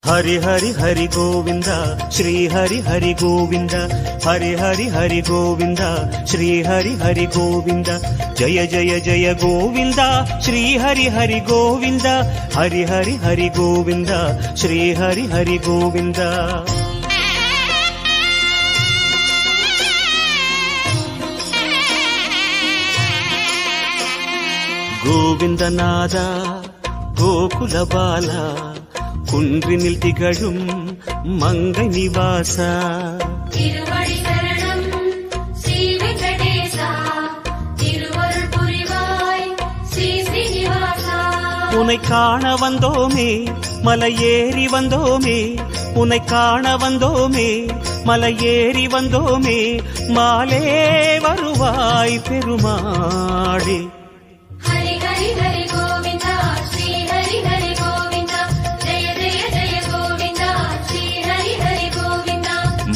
हरि हरि हरि गोविंद श्री हरि हरि गोविंद हरि हरि हरि गोविंद श्री हरि हरि गोविंद जय जय जय गोविंद श्री हरि हरि गोविंद हरि हरि हरि गोविंद श्री हरि हरि गोविंद गोविंदनाद गोकुल बाला குன்றினில் திகழும் மங்கை நிவாசா திருவடி சரணம் ஸ்ரீ வெங்கடேசா திருவருள் புரிவாய் ஸ்ரீ ஸ்ரீனிவாசா உன்னை காண வந்தோமே மலை ஏறி வந்தோமே உன்னை காண வந்தோமே மலை ஏறி வந்தோமே மாலே வருவாய் பெருமாளே ஹரி ஹரி ஹரி கோவிந்தா ஸ்ரீ ஹரி ஹரி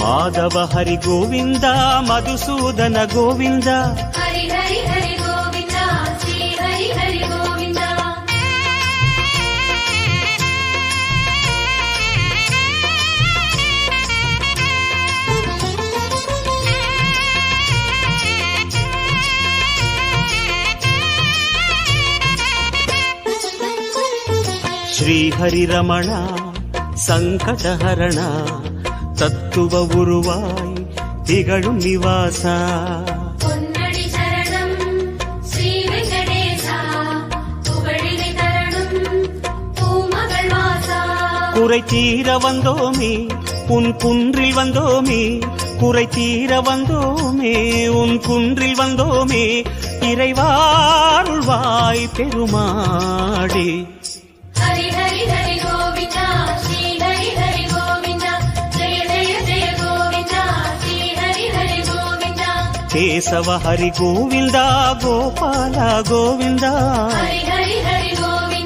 माधव हरि गोविंद मधुसूदन गोविंद हरि हरि हरि गोविंद श्री हरि हरि गोविंद श्री हरि रमण संकट हरण தத்துவ உருவாய் திகழும் நிவாசா பொன்னடி சரணம் ஸ்ரீ வெங்கடேசா புகழினை தரணும் பூமகள் வாசா குறை தீர வந்தோமே உன் குன்றில் வந்தோமே குறை தீர வந்தோமே உன் குன்றில் வந்தோமே இறைவாருள்வாய் பெருமாளே ஹரி ஹரி ஹரி கோவிந்தா ஸ்ரீ ஹரி ஹரி கோவிந்தா केशव हरि गोविंद गोपाल गोविंद हरि हरि हरि गोविंद